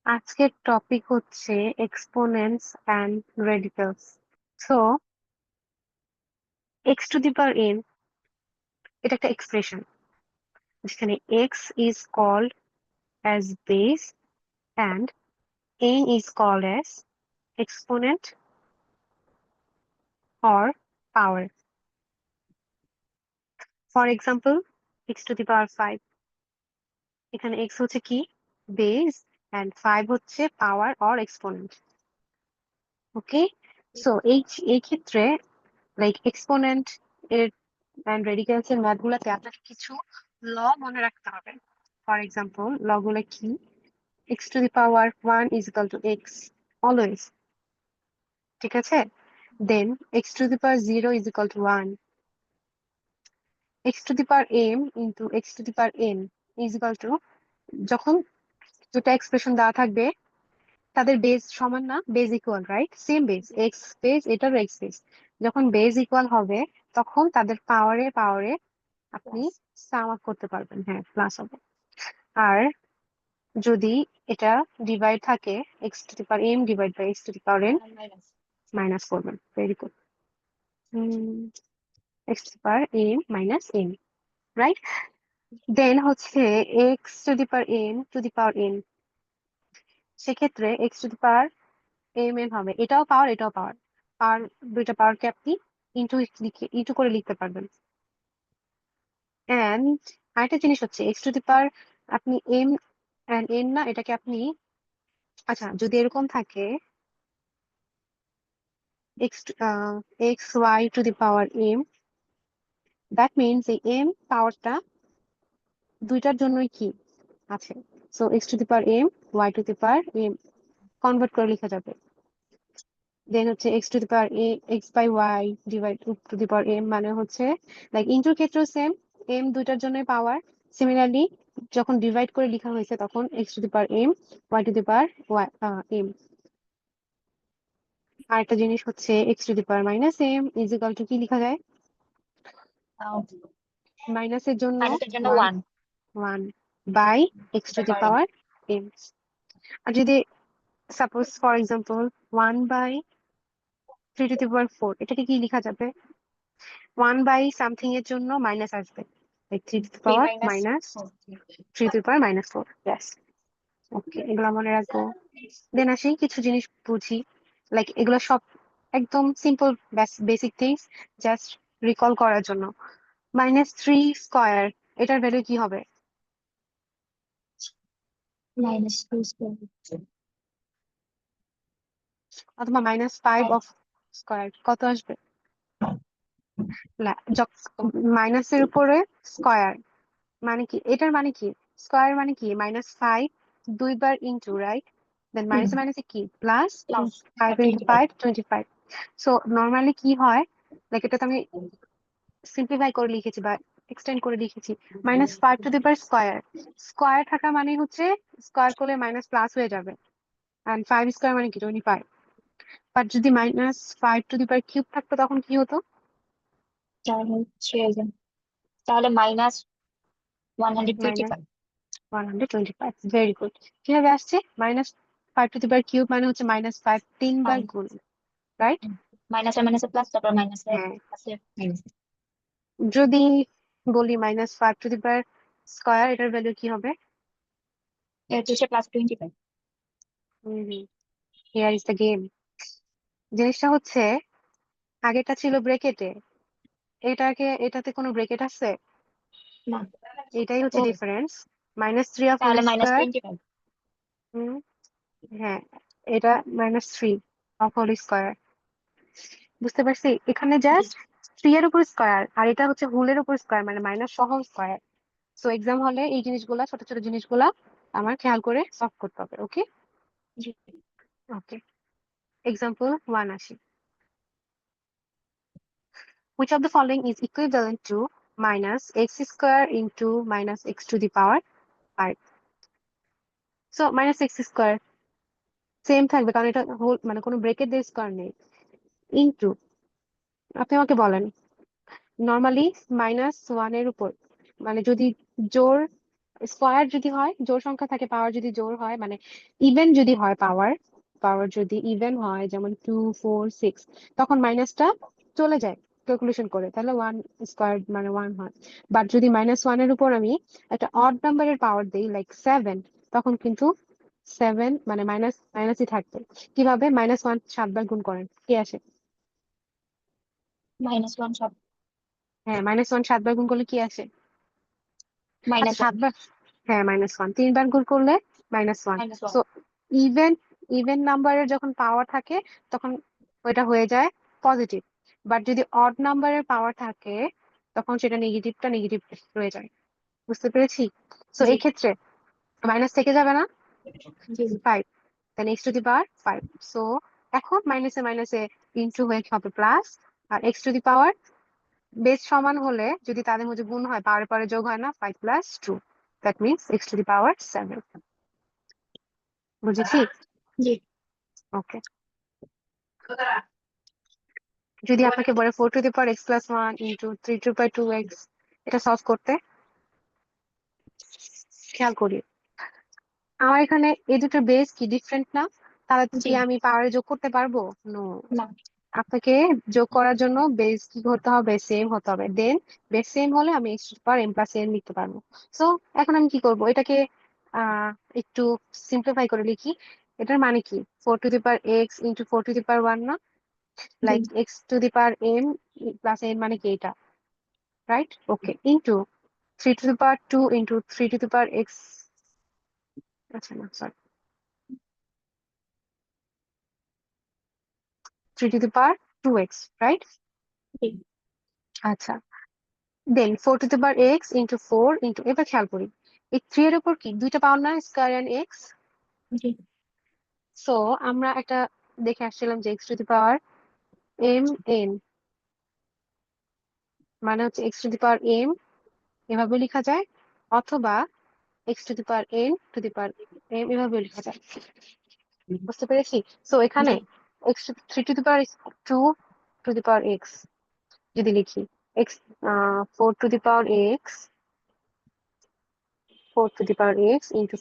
আজকের টপিক হচ্ছে exponents and radicals. So x to the power n এটা একটা এক্সপ্রেশন যেখানে x is called as base and n is called as exponent or power. For example, x to the power 5, এখানে x হচ্ছে কি, base, and 5 হচ্ছে power or exponent. Okay, so এই ক্ষেত্রে like exponent এর অ্যান্ড রেডিক্যালস এর math গুলাতে আপনাকে কিছু ল মনে রাখতে হবে। ফর এক্সাম্পল, ল গুলো কি? X to the power 1 is equal to x always, ঠিক আছে? Then x to the power 0 is equal to 1, x to the power m into x to the power n is equal to, যখন দুটা expression দেওয়া থাকবে তাদের base সমান না, base equal, right? Same base, x base এটারও x base, যখন base equal হবে তখন তাদের পাওয়ারে পাওয়ারে আপনি সাম আপ করতে পারবেন, হ্যাঁ প্লাস হবে। আর যদি এটা ডিভাইড থাকে, x to the power m divide by x to the power n, minus করবেন। Very good. X to the power m minus n, right? Then হচ্ছে x to the power m to the power n, সেক্ষেত্রে x to the power m n হবে, এটাও পাওয়ার এটাও পাওয়ার, আর দুইটা পাওয়ারকে আপনি into into করে লিখতে পারবেন। এন্ড আরেকটা জিনিস হচ্ছে এক্স টু দি পাওয়ার আপনি এম এন্ড এন না, এটাকে আপনি, আচ্ছা যদি এরকম থাকে x x y to the power m, that means এই এম পাওয়ারটা দুইটার জন্যই কি আছে। So x to the power m y to the power m convert করে লেখা যাবে। দেন হচ্ছে x to the power a x by y divide to the power m, মানে হচ্ছে লাইক ইন্টুর ক্ষেত্রেও সেম, এম দুইটার জন্যই পাওয়ার। সিমিলারলি যখন ডিভাইড করে লেখা হয়েছে তখন x to the power m y to the power y m. আরেকটা জিনিস হচ্ছে x to the power minus m is equal to কি লেখা যায়? মাইনাসের জন্য মাইনাসের জন্য 1 1 1 by x to the power m. আর যদি suppose for example 1 by 3 to the power 4, এটাকে কি লেখা যাবে? 1 বাই সামথিং এর জন্য মাইনাস আসবে, like 3 to the 3 power minus minus 3 to the power minus 4। Yes, okay, এগুলো মনে রাখবো। দেন আসি কিছু জিনিস বুঝি, লাইক এগুলো সব একদম simple basic things, just recall করার জন্য। -3 স্কয়ার, এটার ভ্যালু কি হবে? -2 স্কয়ার অথবা -5 অফ স্কয়ার কত আসবে? মাইনাসের উপরে স্কয়ার মানে কি, এটার মানে কি, স্কয়ার মানে কি -5 দুইবার ইন্টু, রাইট? দেন মাইনাসে মাইনাসে কি plus, plus 5 into 25 5 25। So normally কি হয়, লাইক এটাতে আমি সিম্পলিফাই করে লিখেছি বা এক্সটেন্ড করে লিখেছি, -5 to the power square. Square থাকা মানে হচ্ছে স্কয়ার করলে মাইনাস প্লাস হয়ে যাবে, এন্ড 5 স্কয়ার মানে কি 25। বাট যদি -5 টু দি পাওয়ার কিউব থাকতো তখন কি হতো? তাহলে হচ্ছে তাহলে মাইনাস -125 125। Very good. কিভাবে আসছে? -5 টু দি পাওয়ার কিউব মানে হচ্ছে -5 তিনবার গুণ, রাইট? মাইনাসে মাইনাসে প্লাস, তারপর মাইনাসে হ্যাঁ, আছে মাইনাস, যদি বলি -5 টু দি পাওয়ার স্কয়ার, এটার ভ্যালু কি হবে? এটা হচ্ছে +25। Here is the game. জিনিসটা হচ্ছে আগেটা ছিল ব্রেকেটে, এটাতে কোনো ব্রেকেট আছে? না, এটাই হচ্ছে ও ডিফারেন্স। -3 অফ হোল তাহলে স্কয়ার। -25। হ্যাঁ, এটা -3 অফ হোল স্কয়ার। বুঝতে পারছি, এখানে জাস্ট 3 এর উপর স্কয়ার, আর এটা হচ্ছে হোলের উপর স্কয়ার, মানে মাইনাস সহ স্কয়ার। সো এক্সাম হলে এই জিনিসগুলা, ছোট ছোট জিনিসগুলা আমার খেয়াল করে সলভ করতে হবে। ওকে ওকে, এক্সাম্পল 1 আসি। Which of the following is equivalent to -x square into -x to the power 5? So -x square same থাকবে কারণ এটা হোল, মানে কোনো ব্রেকেট দিয়ে স্কয়ার নেই, ইনটু, আপনি আমাকে বলেন নর্মালি -1 এর উপর, মানে যদি জোর স্কোয়ার যদি হয়, জোড় সংখ্যা থাকে, পাওয়ার যদি জোড় হয়, মানে ইভেন যদি হয়, পাওয়ার যদি ইভেন হয়, যেমন 2 4 6, তখন মাইনাসটা চলে যায় ক্যালকুলেশন করে, তাহলে 1 স্কোয়ার মানে 1 হয়। বাট যদি -1 এর উপর আমি একটা অড নাম্বারের পাওয়ার দিই, লাইক 7, তখন কিন্তু 7 মানে মাইনাসই থাকবে। কিভাবে? -1 7 বার গুণ করেন, কি আসে? -1 সব হ্যাঁ, -1 7 বার গুণ করলে কি আসে? আচ্ছা, -1 7 বার, হ্যাঁ, -1 3 বার গুণ করলে -1। -1 সো ইভেন ইভেন নাম্বারের যখন পাওয়ার থাকে, তখন ওইটা হয়ে যায় পজিটিভ। বাট যদি অড নাম্বারের পাওয়ার থাকে, তখন সেটা নেগেটিভ রয়ে যায়। বুঝতে পেরেছি? সো জি এই ক্ষেত্রে মাইনাস থেকে যাবে না, জি 5, দেন x⁵ 5। সো এখন মাইনাসে ইনটু হয়ে হবে প্লাস, আর x⁵ বেস সমান হলে যদি তাদের মধ্যে গুণ হয়, পাওয়ার পরে যোগ হয় না, 5 + 2, দ্যাট মিনস x⁵ 7। বুঝেছি? জি ওকে। যদি আপনাকে বলে 4x + 1 × 3/2x, এটা সলভ করতে, খেয়াল করি আমার এখানে এই দুটো বেস কি ডিফারেন্ট না? তাহলে জি কি আমি পাওয়ারে যোগ করতে পারবো? নো। না আপনাকে যোগ করার জন্য বেস কি হতে হবে? সেম হতে হবে। দেন বেস সেম হলে আমি x⁴m+n লিখতে পারবো। সো এখন আমি কি করব? এটাকে আহ একটু সিম্পলিফাই করে লিখি। এটার মানে কি? 4x × 4⁴ না, জি লাইক x⁴m+n মানে কি এটা, রাইট? ওকে, ইন্টু 3⁴ 2 × 3⁴x, আচ্ছা না, সরি, 3⁴2x, রাইট? জি আচ্ছা, দেন 4⁴x × 4 এবার খেয়াল করি, এই 3 এর উপর কি দুইটা পাওয়ার না, স্কয়ার এন্ড এক্স। জি সো আমরা একটা দেখে আসছিলাম যে x⁴m মানে হচ্ছে x⁴m এভাবে লেখা যায়, অথবা x⁴n এভাবে লেখা যায়। বুঝতে পেরেছি? সো এখানে জি x3⁴2x যদি লিখি, x 4x 4x ×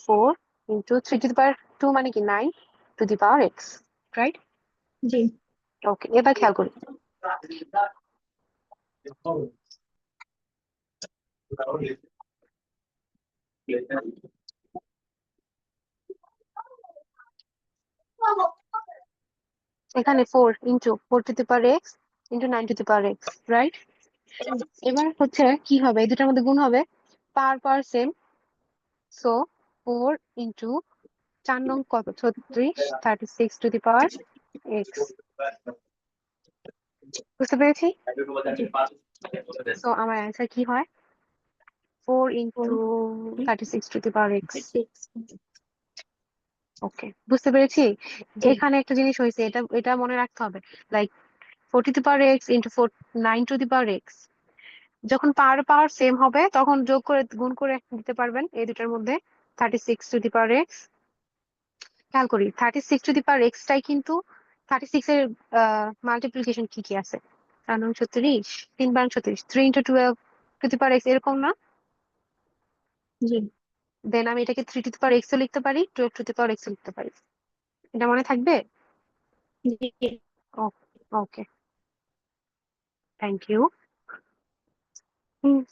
4 × 3⁴2 মানে কি 9x, রাইট? জি ওকে, এবার খেয়াল করি, এখানে 4 × 4x × 9x, রাইট? এবার হচ্ছে কি হবে, এই দুটার মধ্যে গুণ হবে, পাওয়ার সেম। সো 4 × 4 নং কত, 36, 36⁴x। বুঝতে পেরেছি? সো আমার অ্যান্সার কি হয়? 4 × 36⁴x। 6 ওকে, বুঝতে পেরেছি? জি এখানে একটা জিনিস হয়েছে, এটা এটা মনে রাখতে হবে, লাইক 4⁴x × 9x, যখন পাওয়ার সেম হবে তখন যোগ করে গুণ করে দিতে পারবেন এই দুটার মধ্যে। 36⁴x, খেয়াল করি 36⁴x টাই কিন্তু 36 এর মাল্টিপ্লিকেশন কি কি আছে? 4 নং 36, 3 বার 36, 3 × 12x এরকম না? জি দেন আমি এটাকে 3⁴x ও লিখতে পারি, 12⁴x ও লিখতে পারি। এটা মনে থাকবে? জি ওকে, থ্যাংক ইউ।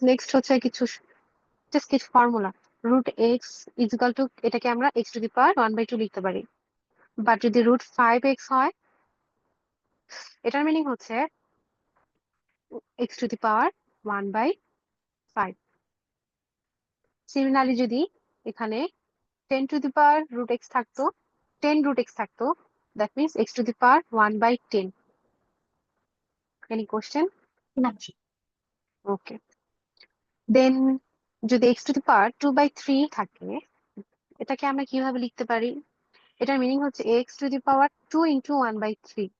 নেক্সট হচ্ছে কিছু ফর্মুলা। √x এটাকে আমরা x⁴1/2 লিখতে পারি। বাট যদি √5x হয়, এটার মিনিং হচ্ছে x⁴1/5। সিমিলারলি যদি এখানে 10⁻√x থাকতো, 10√x থাকতো, that means x⁴1/10। Any question? না ওকে, দেন যদি x⁴2/3 থাকে, এটাকে আমরা কিভাবে লিখতে পারি? এটার মিনিং হচ্ছে x⁴2 × 1/3,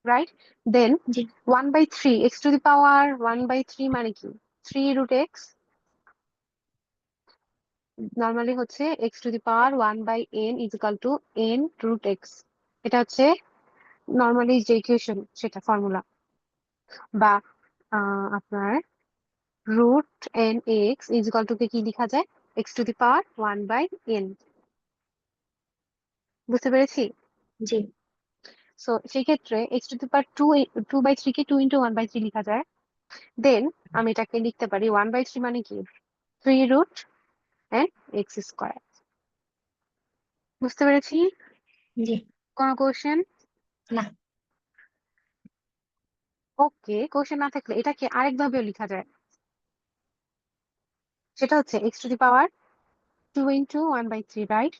রাইট? দেন জি 1/3, x⁴1/3 মানে কি? 3√x, নর্মালি হচ্ছে x⁴1/n = n√x। এটা হচ্ছে নর্মালি যে ইকুয়েশন, সেটা ফর্মুলা। বা আপনার √nx কে কি লেখা যায়? x to the power 1/n। বুঝতে পেরেছি? জি সো সেই ক্ষেত্রে x to the power 2/3 K 2 into 1/3 লেখা যায়। দেন আমি এটাকে লিখতে পারি 1/3 মানে কি 3 রুট এন্ড x স্কয়ার। বুঝতে পেরেছি? জি কোনো কোশ্চেন? না ওকে, কোশ্চেন না থাকলে এটাকে আরেকভাবেও লেখা যায়। সেটা হচ্ছে x to the power 2 into 1/3, right?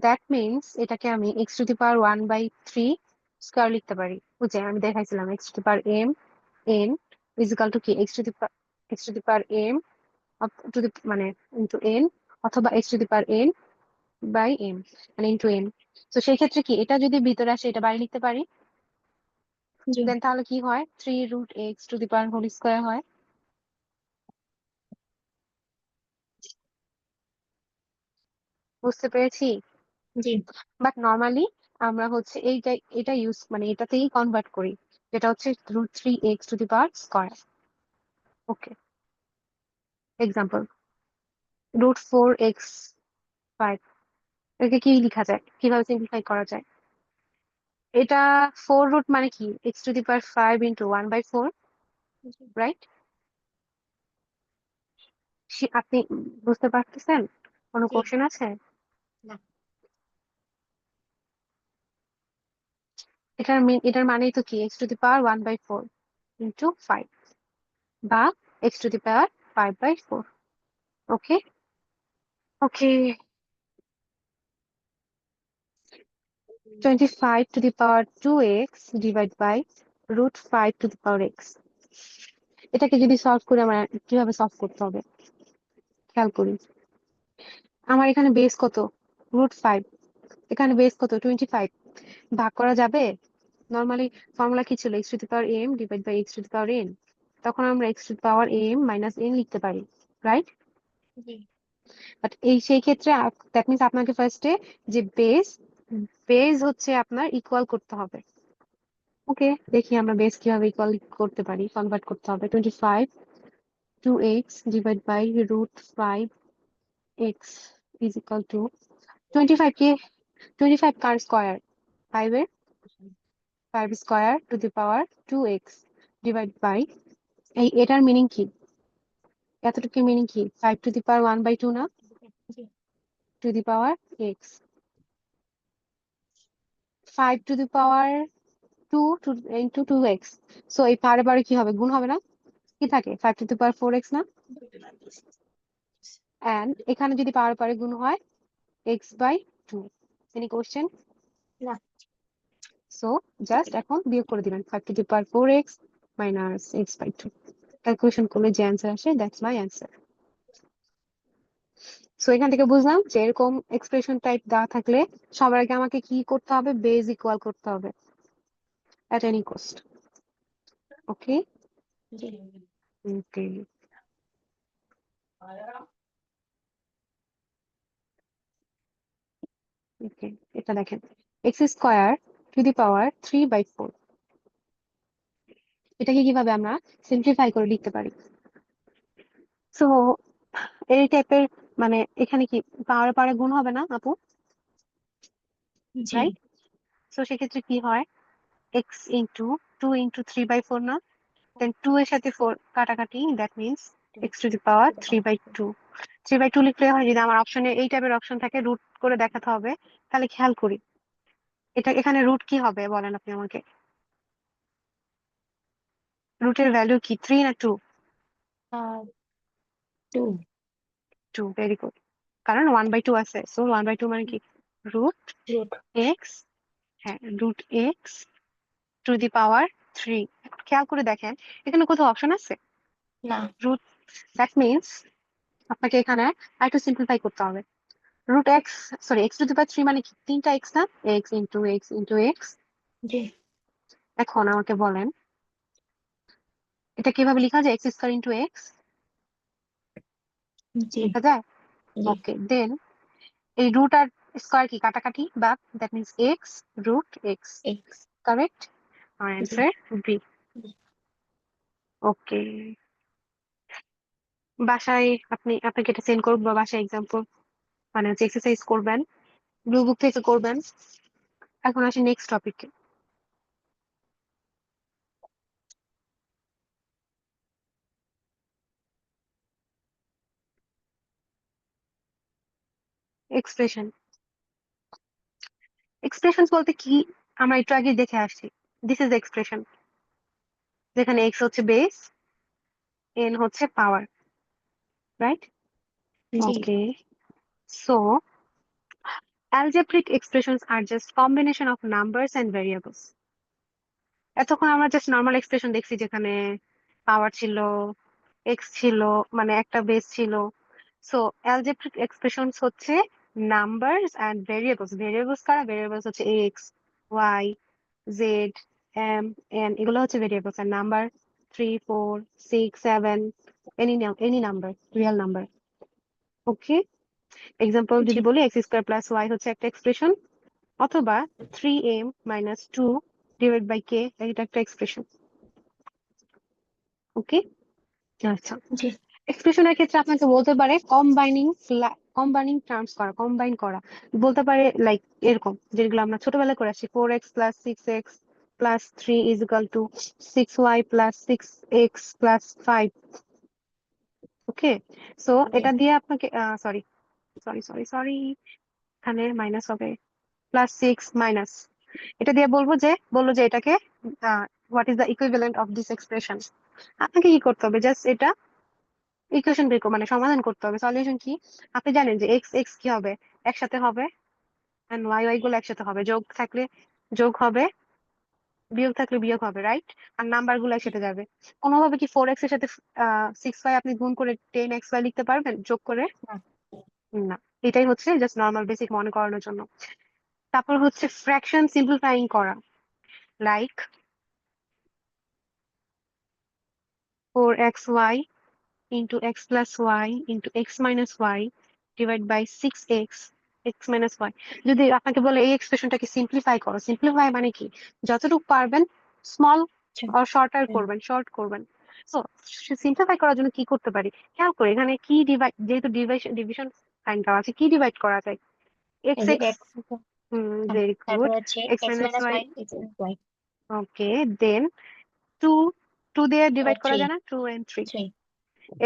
That means এটাকে আমি x to the power 1/3 square লিখতে পারি। বুঝে আমি দেখাইছিলাম x to the power m n is equal to কি x to the power m to the মানে ইন্টু n, অথবা x to the power n by m মানে ইন্টু n। তো সেই ক্ষেত্রে কি এটা যদি ভিতরে আসে এটা বাইরে লিখতে পারি। জি দেন তাহলে কি হয় 3 root x to the power whole square হয়। বুঝতে পেরেছি? জি বাট নর্মালি আমরা হচ্ছে এটা ইউজ মানে এটাতেই কনভার্ট করি, যেটা হচ্ছে √3 x to the power square. Okay, example √4 x 5, এটাকে কি লেখা যায়, কিভাবে সিম্পলিফাই করা যায়? এটা 4 রুট মানে কি x to the power 5 into 1/4, right? আপনি বুঝতে পারতেছেন? কোনো জি কোশ্চেন আছে? না এটার মানেই তো কি x to the power 1/4 into 5 বা x to the power 5/4। Okay okay, 25 to the power 2x divided by √5 to the power x। এটাকে যদি সলভ করে আমরা কিভাবে সলভ করতে হবে খেয়াল করি। আমার এখানে বেস কত √5, এখানে বেস কত 25, ভাগ করা যাবে? নর্মালি ফর্মুলা কি ছিল x to the power m divide by x to the power n। তখন আমরা x to the power m minus n লিখতে পারি, রাইট? জি বাট সেই ক্ষেত্রে দ্যাট মিন্স আপনাকে ফার্স্টে যে বেস হচ্ছে আপনার ইকুয়াল করতে হবে। ওকে, দেখি আমরা বেস কিভাবে ইকুয়াল করতে পারি, কনভার্ট করতে হবে। 25 2x divide by √5x is equal to 25 কে 25 কার স্কয়ার 5 এর 5 square to the power 2x divide by এটার মিনিং কি, এতটুকু মিনিং কি 5 টু দি পাওয়ার 1/2 না, g to the power x 5 to the power 2 into 2x। So এই পারে পারে কি হবে, গুণ হবে না? কি থাকে 5 টু দি পাওয়ার 4x না? এন্ড এখানে যদি পাওয়ার পারে গুণ হয় x/2। Any question? না সো জাস্ট এখন বিয়োগ করে দিবেন 5 to the power 4x minus x/2। Calculation করলে যে অ্যান্সার আসে দ্যাটস মাই অ্যান্সার। সো এখান থেকে বুঝলাম যে এরকম এক্সপ্রেশন টাইপ দেওয়া থাকলে সবার আগে আমাকে কি করতে হবে, বেজ ইকুয়াল করতে হবে এট এনি কস্ট। ওকে জি ওকে ওকে, এটা দেখেন x² টু দি পাওয়ার 3/4, এটাকে কিভাবে আমরা সিম্পলিফাই করে লিখতে পারি? সো এই টাইপের মানে এখানে কি পাওয়ার পাওয়ার গুণ হবে না আপু, জি রাইট? সো সেক্ষেত্রে কি হয় x ইন্টু 2 ইন্টু 3/4 না, দেন 2 এর সাথে 4 কাটাকাটি, that means x to the power 3/2। 3/2 লিখলে হয়, যদি আমার অপশনে এই টাইপের অপশন থাকে রুট করে দেখাতে হবে, তাহলে খেয়াল করি এটা এখানে রুট কি হবে বলেন আপনি আমাকে, রুটের ভ্যালু কি 3 না 2? 2 2, ভেরি গুড, কারণ 1/2 আছে, সো 1/2 মানে কি রুট রুট এক্স, হ্যাঁ root x to the power 3। খেয়াল করে দেখেন এখানে কোথাও অপশন আছে না রুট, দ্যাট মিনস আপনাকে এখানে আরেকটু সিম্পলিফাই করতে হবে। √x, sorry x to the power 3 মানে কি 3টা x না, x into x into x। জি এখন আমাকে বলেন এটা কিভাবে লেখা যায়, x² ইন্টু x জি লেখা যায়? জি ওকে, দেন এই রুট আর স্কয়ার কি কাটাকাটি, বা that means x √x, x correct? আমার জি অ্যান্সার বি। জি ওকে, বাসায় আপনাকে এটা সেন্ড করবো, বা বাসায় এক্সাম্পল মানে হচ্ছে এক্সারসাইজ করবেন, ব্লু বুক থেকে করবেন। এখন আসি নেক্সট টপিকে, এক্সপ্রেশন। এক্সপ্রেশন বলতে কি আমরা একটু আগে দেখে আসছি, দিস ইজ এক্সপ্রেশন, যেখানে এক্স হচ্ছে বেস, এন হচ্ছে পাওয়ার, রাইট? জি okay, so algebraic expressions are just combination of numbers and variables. এতক্ষণ আমরা জাস্ট নর্মাল এক্সপ্রেশন দেখছি, যেখানে পাওয়ার ছিল, এক্স ছিল, মানে একটা বেস ছিল। সো অ্যালজেব্রিক এক্সপ্রেশনস হচ্ছে নাম্বারস এন্ড ভেরিয়েবলস। ভেরিয়েবলস কারা? ভেরিয়েবলস হচ্ছে x, y, z, m, n, এগুলো হচ্ছে ভেরিয়েবলস। আর number 3, 4, 6, 7, any number, real number. Okay, example জি যদি বলি, এক্স স্কোয়ার প্লাস ওয়াই হচ্ছে একটা এক্সপ্রেশন, অথবা 3m - 2 / k, এটা একটা এক্সপ্রেশন। ওকে, আচ্ছা। জি এক্সপ্রেশনের ক্ষেত্রে আপনাকে বলতে পারে কম্বাইনিং টার্মস করা, কম্বাইন করা। বলতে পারে লাইক এরকম, যেগুলো আমরা ছোটবেলায় করে আসছি, 4x + 6x + 3 = 6y + 6x + 5। ওকে, সো জি এটা দিয়ে আপনাকে সরি সরি সরি সরি এখানে মাইনাস হবে, +6 মাইনাস, এটা দিয়ে বলবো যে এটাকে what is the equivalent of this expression. আপনাকে কি করতে হবে? জাস্ট এটা ইকুয়েশন মানে সমাধান করতে হবে। সলিউশন কি? আপনি জানেন যে এক্স এক্স কি হবে, একসাথে হবে, এন্ড ওয়াই ওয়াই গুলো একসাথে হবে, যোগ থাকলে যোগ হবে, বিয়োগ থাকলে বিয়োগ হবে, রাইট? আর নাম্বার গুলো একসাথে যাবে। কোনোভাবে কি 4x এর সাথে 6y আপনি গুণ করে 10xy লিখতে পারবেন যোগ করে? না না। এটাই হচ্ছে জাস্ট নর্মাল বেসিক মনে করানোর জন্য। তারপর হচ্ছে ফ্র্যাকশন সিম্পলিফাইং করা, like 4xy into x plus y into x minus y divided by 6x x minus y। যদি আপনাকে বলে এই এক্সপ্রেশনটাকে সিম্পলিফাই করো, সিম্পলিফাই মানে কি? যতটুকু পারবেন স্মল আচ্ছা আর শর্টার হুম, করবেন, শর্ট করবেন। তো সিম্পলিফাই করার জন্য কি করতে পারি? খেয়াল করে এখানে কি ডিভাইড, যেহেতু ডিভিশন সাইন দেওয়া আছে, কি ডিভাইড করা যায়? এক্স এই যে এক্স, এক্স ভেরি তারপর গুড। হচ্ছে x x minus minus y, y x minus y okay, then two, two দিয়ে ডিভাইড করা 3 যায় না? 2 and 3, 3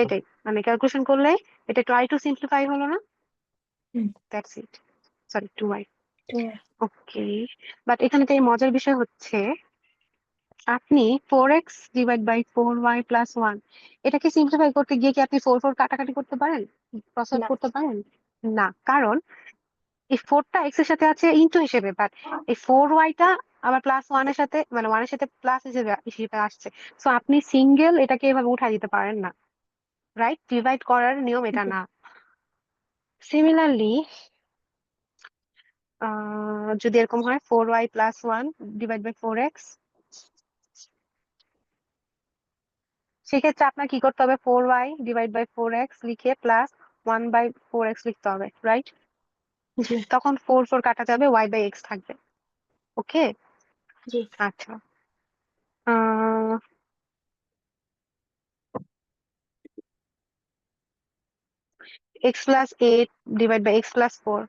এটাই। মানে ক্যালকুলেশন করলে এটা ট্রাই টু সিম্পলিফাই হলো না? হুম that's it, sorry 2y। 2 okay, but এখানে তো এই মজার বিষয় হচ্ছে, আপনি 4x/4y + 1 এটাকে সিম্পলিফাই করতে গিয়ে কি আপনি 4 4 কাটাকাটি করতে পারেন, ক্রস আউট না করতে পারেন? না, কারণ এই 4টা এক্স এর সাথে আছে ইনটু হিসেবে, বাট এই 4y আবার +1 এর সাথে, মানে 1 এর সাথে প্লাস হিসেবে হিসেবে আসছে। সো আপনি সিঙ্গেল এটাকে এভাবে উঠাই দিতে পারেন না, রাইট? ডিভাইড করার নিয়ম এটা জি না। সিমিলারলি যদি এরকম হয় 4y + 1 / 4x, সেক্ষেত্রে আপনার কি করতে হবে? 4y/4x লিখে +1/4x লিখতে হবে, রাইট? জি তখন 4 4 কাটা যাবে, y/x থাকবে। ওকে, জি আচ্ছা। আহ x + 8 / x + 4,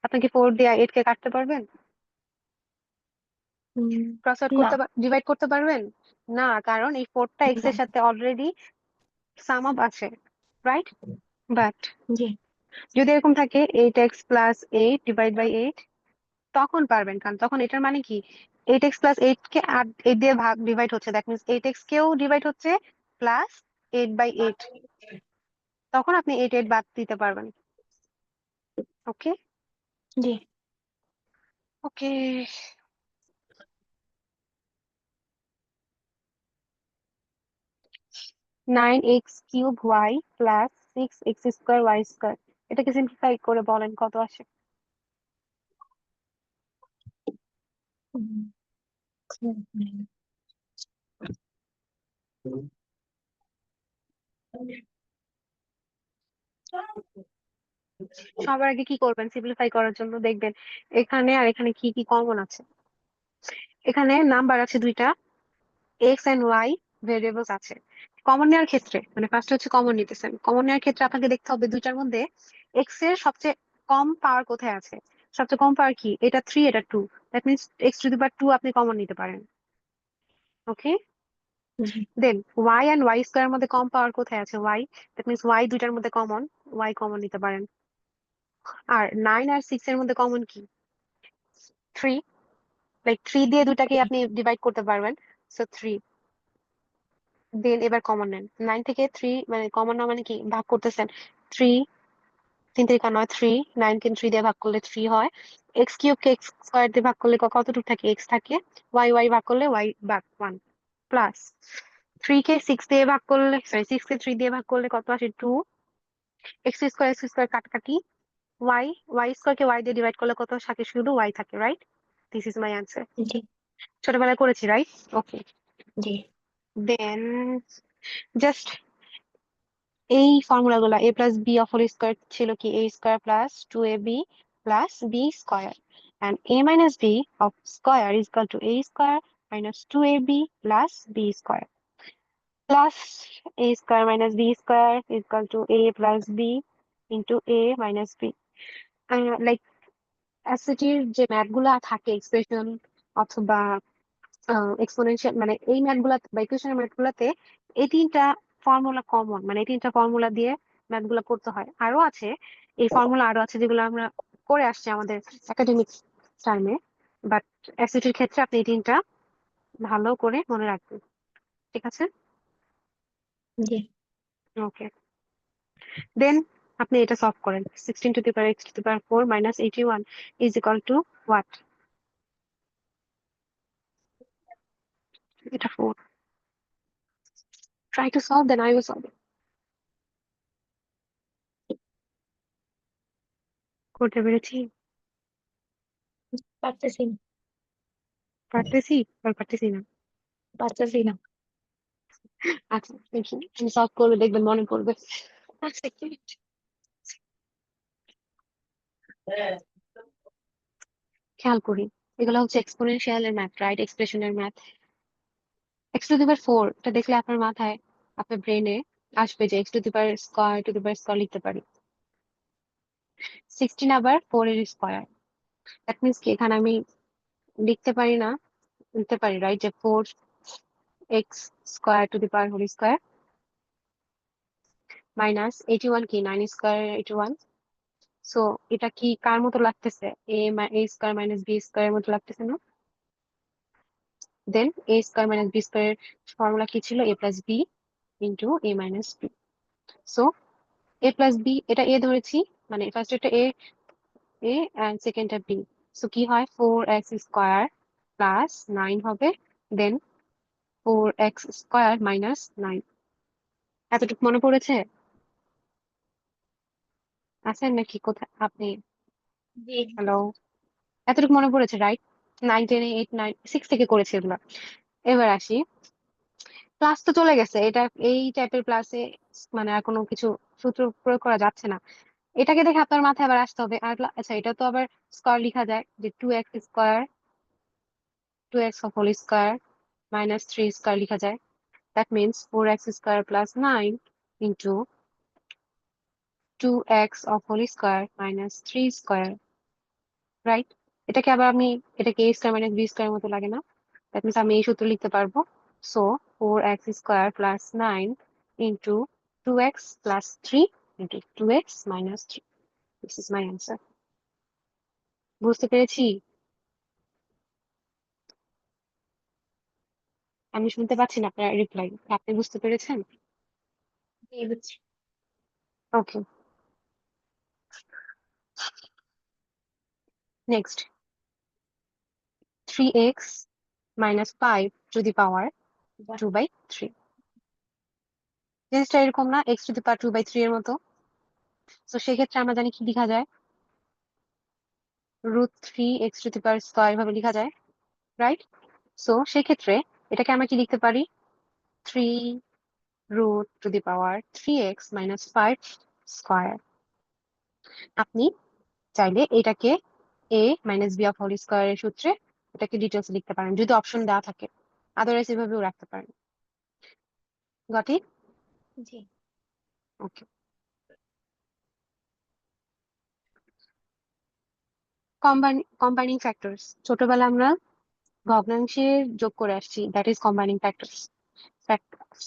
আপনি কি 4 দিয়ে 8 কে কাটতে পারবেন? হুম, ক্রস আউট না ডিভাইড করতে পারবেন? না, কারণ এই 4টা x না এর সাথে অলরেডি সাম আপ আছে, রাইট? বাট জি যদি এরকম থাকে 8x + 8 / 8, তখন পারবেন, কারণ তখন এটার মানে কি, 8x + 8 কে 8 দিয়ে ডিভাইড হচ্ছে, দ্যাট মিনস 8x কেও ডিভাইড হচ্ছে, প্লাস 8/8, তখন আপনি 8 8 বাদ দিতে পারবেন। ওকে, জি ওকে। 9x³ y + 6x² y², এটাকে সিম্পলিফাই করে বলেন কত আসে? হুম, হুম, সবার আগে কি করবেন সিম্পলিফাই করার জন্য? দেখবেন এখানে আর এখানে কি কি কমন আছে। এখানে নাম্বার আছে দুইটা, এক্স এন্ড ওয়াই ভেরিয়েবলস আছে, কমন নেওয়ার ক্ষেত্রে মানে ফার্স্ট হচ্ছে কমন নিতেছেন, কমন নেওয়ার ক্ষেত্রে আপনাকে দেখতে হবে দুইটার মধ্যে এক্স এর সবচেয়ে কম পাওয়ার কোথায় আছে। সবচেয়ে কম পাওয়ার কি, এটা 3 এটা 2, দ্যাট মিনস x⁻² আপনি কমন নিতে পারেন। ওকে, জি দেন y and y স্কয়ারের মধ্যে কম পাওয়ার কোথায় আছে, y, দ্যাট মিনস y দুইটার মধ্যে কমন, y কমন নিতে পারেন। আর 9 আর 6 এর মধ্যে কমন কি, 3, লাইক 3 দিয়ে দুটাকে আপনি ডিভাইড করতে পারবেন, সো 3। দেন এবার কমন নেন, 9 থেকে 3 মানে কমন না মানে কি ভাগ করতেছেন, 3, 3 3 9 3, 9 কে 3 দিয়ে ভাগ করলে 3 হয়। x³ কে x² দিয়ে ভাগ করলে কতটুকু থাকে, x থাকে। y ভাগ করলে y ভাগ 1 প্লাস 3 কে 6 দিয়ে ভাগ করলে, সরি 6 কে 3 দিয়ে ভাগ করলে কত আসে, 2। x² কাটাকাটি, y y² কে y দিয়ে ডিভাইড করলে কত থাকে, শুধু y থাকে, right? This is my answer. জি ছোটবেলায় করেছি, রাইট? ওকে, জি দেন জাস্ট এই ফর্মুলা গুলা, a plus b of whole square ছিল কি a square plus 2ab plus b square, and a minus b of square is equal to a square minus 2ab plus b square plus a square minus b square is equal to a plus b into a minus b। Like অ্যাসিটির যে math গুলা থাকে, expression অথবা exponential, মানে এই math গুলা বা ইকুয়েশনের ম্যাথ গুলাতে এই তিনটা ফর্মুলা কমন, মানে এই তিনটা ফর্মুলা দিয়ে ম্যাথ গুলা করতে হয়। আরো আছে এই ফর্মুলা, আরো আছে যেগুলো আমরা করে আসছি আমাদের একাডেমিক টাইমে, বাট এসএটির ক্ষেত্রে আপনি এই তিনটা ভালো করে মনে রাখবেন, ঠিক আছে? জি ওকে, দেন আপনি এটা সলভ করেন, 16 to the power x to the power 4 minus 81 is equal to what? এটা 4, try to solve, then I will solve it. করতে পেরেছি? পারতেছি না পারতেছি আর পারতেছি না? পারতেছি না আচ্ছা দেখি, আমি সলভ করবে দেখবেন মনে পড়বে। আচ্ছা কি, খেয়াল করি, এগুলো হচ্ছে এক্সপোনেনশিয়াল এর ম্যাথ, রাইট? এক্সপ্রেশনের ম্যাথ। x⁻⁴ এটা দেখলে আপনার মাথায়, আপনার ব্রেনে আসবে যে x⁻² লিখতে পারি। 16 আবার 4 এর স্কয়ার, দ্যাট মিনস কি এখানে আমি লিখতে পারি না, লিখতে পারি, রাইট, যে 4x² মাইনাস 81 কি 9² 81। সো এটা কি কার মতো লাগতেছে, a square minus b square মতো লাগতেছে না? দেন a² minus b square formula কি ছিল, a plus b into a minus b. So a plus b, এটা a ধরেছি, মানে ফার্স্ট এটা a এন্ড সেকেন্ডটা বি। সো কি হয়, 4x² প্লাস 9 হবে, দেন 4x² মাইনাস 9। এতটুকু মনে পড়েছে? আছেন নাকি কোথায় আপনি? জি হ্যালো, এতটুকু মনে পড়েছে, রাইট? 9 10 8 9 6 থেকে করেছি এগুলা। এবার আসি, ক্লাস তো চলে গেছে, এটা এই টাইপের ক্লাসে মানে আর কোনো কিছু সূত্র প্রয়োগ করা যাচ্ছে না। এটাকে দেখে আপনার মাথায় আবার আসতে হবে, আর আচ্ছা এটা তো আবার স্কয়ার লিখা যায়, যে 2x of whole square minus 3 square লিখা যায়, that means 4x² plus 9 into 2x of whole square minus 3 square, right? এটাকে আবার আমি, এটাকে a² minus b² মতো লাগে না? দ্যাট মিনস আমি এই সূত্র লিখতে পারবো। So 4x² plus 9 into 2x plus 3 into 2x minus 3, this is my answer। বুঝতে পেরেছি? আমি শুনতে পাচ্ছি না আপনার রিপ্লাই, আপনি বুঝতে পেরেছেন? জি বুঝছি ওকে, next 3x minus 5 to the power 2/3। জিনিসটা এরকম না, x to the power 2/3 এর মতো? তো সেক্ষেত্রে আমরা জানি কি লেখা যায়, √3 x to the power square ভাবে লেখা যায়, রাইট? সো সেক্ষেত্রে এটাকে আমরা কি লিখতে পারি, 3√3x minus 5 স্কয়ার। আপনি চাইলে এটাকে a minus b of whole স্কয়ারের সূত্রে এটাকে ডিটেলস লিখতে পারেন যদি অপশন দেওয়া থাকে, আদারওয়াইজ এভাবেও রাখতে পারেন। Got it? G okay, combining factors, ছোটবেলা আমরা ভগ্নাংশের যোগ করে আসছি, that is combining factors,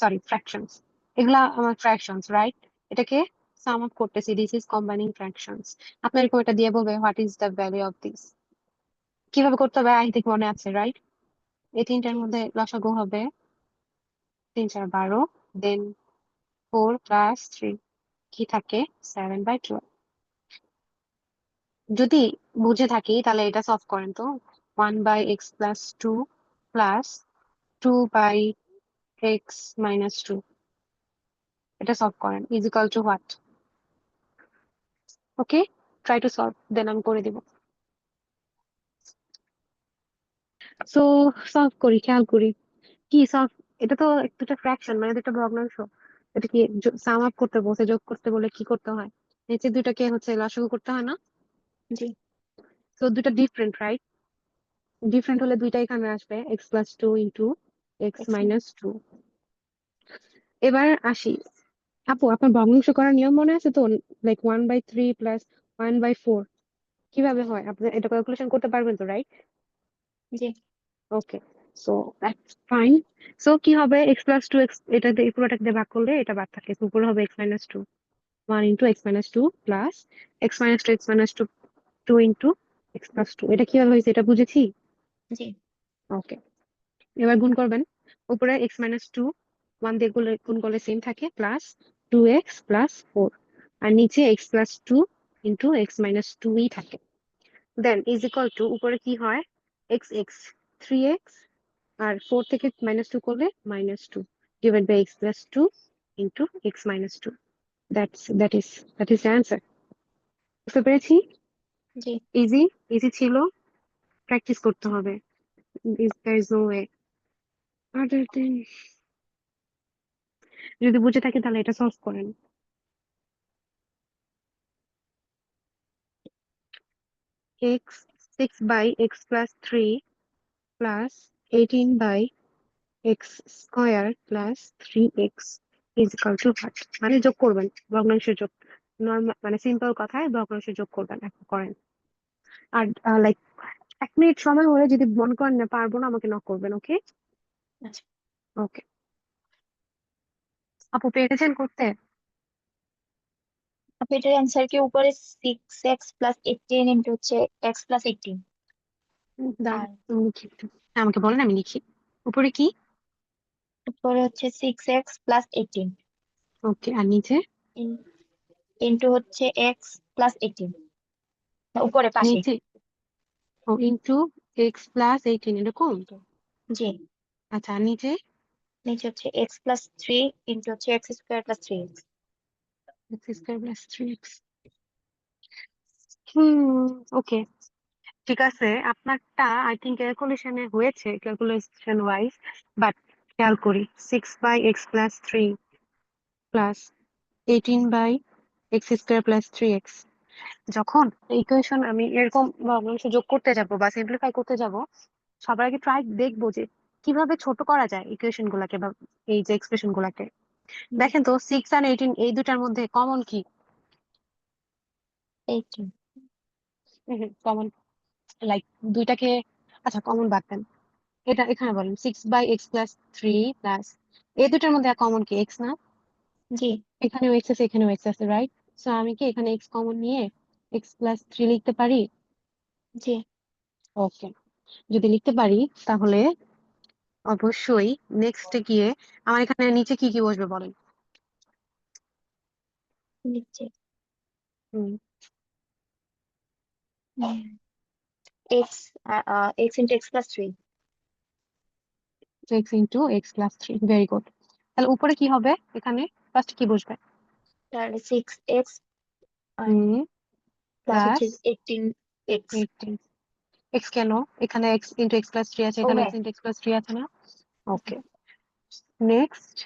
sorry fractions, এগুলা আমার ফ্র্যাকশনস, রাইট? এটাকে সাম আপ করতেছি, দিস ইজ কম্বাইনিং ফ্র্যাকশনস। আপনার এরকম এটা দিয়ে বলবে what is the value of this, কিভাবে করতে হবে আই থিঙ্ক মনে আছে, রাইট? এই তিনটার জি মধ্যে লসাগু হবে 3 4 12, দেন 4 + 3 কি থাকে 7/12। যদি বুঝে থাকি তাহলে এটা সলভ করেন তো। 1/x + 2 প্লাস 2/x - 2, এটা সলভ করেন, is equal to what? Okay, try to solve, then আমি করে দিব। সো সলভ করি, খেয়াল করি কি সলভ। এটা তো একটা ফ্র্যাকশন, মানে এটা একটা ভগ্নাংশ। এটা কি সাম আপ করতে বলছে, যোগ করতে বলে কি করতে হয়? নিচে দুইটাকে হচ্ছে লসাগু করতে হয় না? জি তো দুইটা ডিফারেন্ট, রাইট? ডিফারেন্ট হলে দুইটা এখানে আসবে, x + 2 ইন্টু x এক্স - 2। এবার আসি, আপু আপনার ভগ্নাংশ করার নিয়ম মনে আছে তো? লাইক 1/3 প্লাস 1/4 কিভাবে হয় আপনি এটা ক্যালকুলেশন করতে পারবেন তো, রাইট? জি okay, so that's fine. So কি হবে, x + 2, এটা দিয়ে এই পুরোটাকে দিয়ে ভাগ করলে এটা বাদ থাকে, তো উপরে হবে x - 2, 1 into x - 2 plus x - 2, 2 into x + 2। এটা কিভাবে হয়েছে এটা বুঝেছি? জি ওকে, এবার গুণ করবেন, উপরে x - 2 1 দিয়ে গুণ করলে সেম থাকে, প্লাস 2x + 4, আর নিচে x + 2 ইন্টু x - 2 ই থাকে। দেন ইজ ইকুয়াল টু, উপরে কি হয়, x 3x, আর 4 থেকে -2 করলে -2, divide by x + 2 into x - 2। That is the answer. বুঝতে পেরেছি? জি ইজি, ইজি ছিল, প্র্যাকটিস করতে হবে, there is no way other than, যদি বুঝে থাকে তাহলে এটা সলভ করেন। x 6/x + 3 plus 18/x² plus 3x is equal to what? মানে যোগ করবেন, ভগ্নাংশের যোগ, নর্মাল মানে সিম্পল কথায় ভগ্নাংশের যোগ করবেন, এখন করেন। আর লাইক 1 মিনিট সময় হলে যদি মনে করেন না পারবো না, আমাকে নক করবেন, ওকে? আচ্ছা ওকে, আপু পেরেছেন করতে? আপনি এটার অ্যান্সার কি উপরে 6x + 18 ইন্টু হচ্ছে x + 18, দাঁড়ান আর আমি লিখি একটু। হ্যাঁ, আমাকে বলেন, আমি লিখি। উপরে কি? উপরে হচ্ছে 6x + 18 ওকে, আর নিচে? ইন্টু হচ্ছে x + 18, না উপরে পাশে। নিচে ও ইন্টু x + 18 এরকম? জি আচ্ছা, আর নিচে? নিচে হচ্ছে x + 3 ইন্টু হচ্ছে x² + 3x। x² + 3x। হুম, ওকে, ঠিক আছে। আপনারটা আই থিঙ্ক ক্যালকুলেশনে হয়েছে, ক্যালকুলেশন ওয়াইজ, বাট খেয়াল করি, 6/x + 3 প্লাস 18/x² + 3x, যখন ইকুয়েশন আমি এরকম ভগ্নাংশ যোগ করতে যাব বা সিম্পলিফাই করতে যাব, সবার আগে ট্রাই দেখবো যে কিভাবে ছোট করা যায় ইকুয়েশন গুলাকে বা এই যে এক্সপ্রেশন গুলাকে। জি দেখেন তো 6 আর 18 এই দুটার মধ্যে কমন কি? 18। কমন, লাইক দুইটাকে, আচ্ছা কমন বাদ দেন, এটা এখানে বলেন 6/x + 3 প্লাস, এই দুটার মধ্যে কমন কি, এক্স না? জি এখানেও এক্স আছে, এখানেও এক্স আছে, রাইট? সো আমি কি এখানে এক্স কমন নিয়ে x + 3 লিখতে পারি? জি ওকে, যদি লিখতে পারি তাহলে অবশ্যই নেক্সটে গিয়ে আমার এখানে নিচে কি কি বসবে বলেন? নিচে হুম, x into x + 3, x * x + 3, very good. তাহলে উপরে কি হবে, এখানে ফার্স্ট কি বসবে? তাহলে 6x হুম, প্লাস হচ্ছে প্লাস 18x। 18, এক্স কেন? এখানে x * x + 3 আছে, ও এখানে হ্যাঁ x * x + 3 আছে না? ওকে, নেক্সট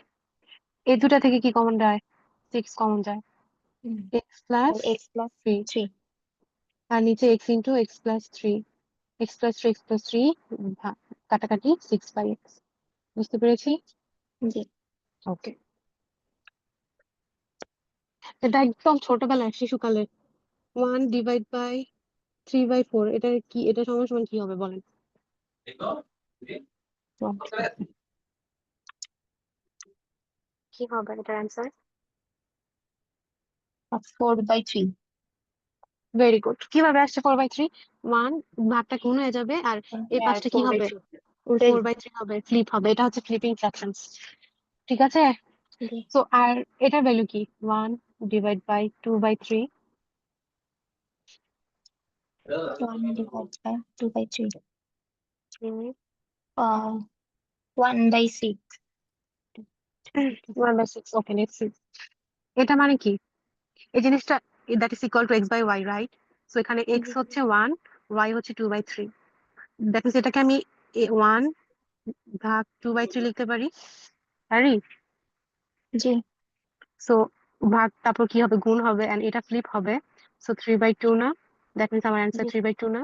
এই দুটা থেকে কি কমন যায়? 6 কমন যায়, এক্স প্লাস তাহলে থ্রি, x + 3। আর নিচে x * x + 3, x + 3 কাটাকাটি 6/x। বুঝতে পেরেছি? জি ওকে, এটা একদম ছোটবেলার শিশুকালে। 1/3/4 এটা কি, এটা সমান সমান কি হবে বলেন? কি হবে এটার অ্যান্সার? 4/3। Very good. কিভাবে আসছে 4/3? 1 ভাগটা গুণ হয়ে যাবে আর এই আর পাশটা কি হবে? 4/3। 4/3 হবে, ফ্লিপ হবে। এটা হচ্ছে ফ্লিপিং ফ্র্যাকশনস। ঠিক আছে। জি। তো আর এটার ভ্যালু কি? 1/2/3। 1/2/3 1/6। 1/6। ওকে, লেটস সি। এটা মানে কি? এই জিনিসটা that is equal two x/y, right? So এখানে x হচ্ছে 1, y হচ্ছে 2/3। দ্যাট মিনস এটাকে আমি 1 ভাগ 2/3 লিখতে পারি। পারি? জি। সো ভাগ, তারপর কি হবে? গুণ হবে, এন্ড এটা ফ্লিপ হবে। সো 3/2 না? দ্যাট মিনস আমার অ্যান্সার জি। 3/2 না?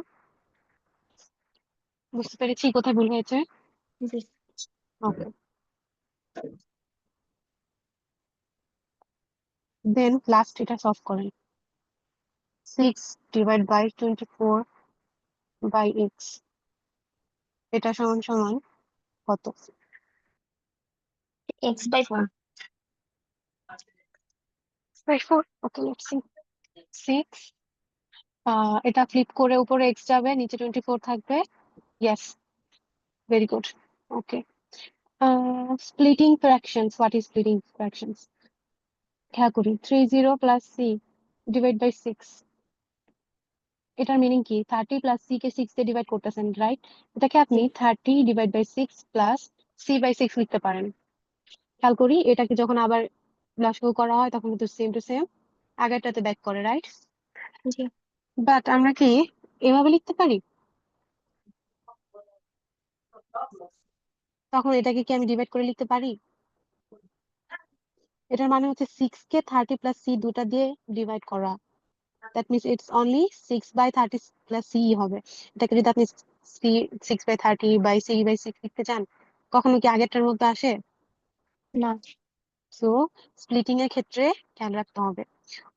বুঝতে পেরেছি কোথায় ভুল হয়েছে। জি। ওকে, দেন লাস্ট এটা সলভ করেন। 6/24/x, এটা সমান সমান কত? x/4। 4। Okay, let's see. 6, এটা ফ্লিপ করে উপরে x যাবে, নিচে 24 থাকবে। Yes, very good. Okay, splitting fractions. What is splitting fractions? খেয়াল করি। 30 প্লাস c ডিভাইড বাই 6, এটার মিনিং কি? 30 প্লাস c কে 6 দিয়ে ডিভাইড করতেছেন, রাইট? এটাকে আপনি 30/6 প্লাস c/6 লিখতে পারেন। খেয়াল করি, এটাকে যখন আবার লসাগু করা হয় তখন কিন্তু সেম টু সেম আগেরটাতে ব্যাক করে, রাইট? জি। বাট আমরা কি এভাবে লিখতে পারি? তখন এটাকে কি আমি ডিভাইড করে লিখতে পারি? এটার মানে হচ্ছে 6 কে 30 প্লাস c দুটা দিয়ে ডিভাইড করা। That means it's only 6/30 plus c হবে। এটাকে যদি আপনি c 6/30/c/6 লিখতে চান, কখনো কি আগেরটার মধ্যে আসে? না। সো স্প্লিটিং এর ক্ষেত্রে খেয়াল রাখতে হবে,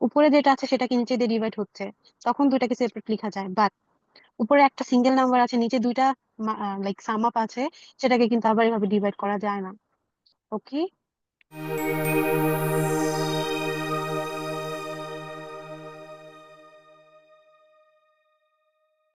উপরে যেটা আছে সেটাকে নিচে দিয়ে ডিভাইড হচ্ছে, তখন দুটাকে সেপারেট লেখা যায়। বাট উপরে একটা সিঙ্গেল নাম্বার আছে, নিচে দুইটা লাইক সাম আপ আছে, সেটাকে কিন্তু আবার এভাবে ডিভাইড করা যায় না। ওকে।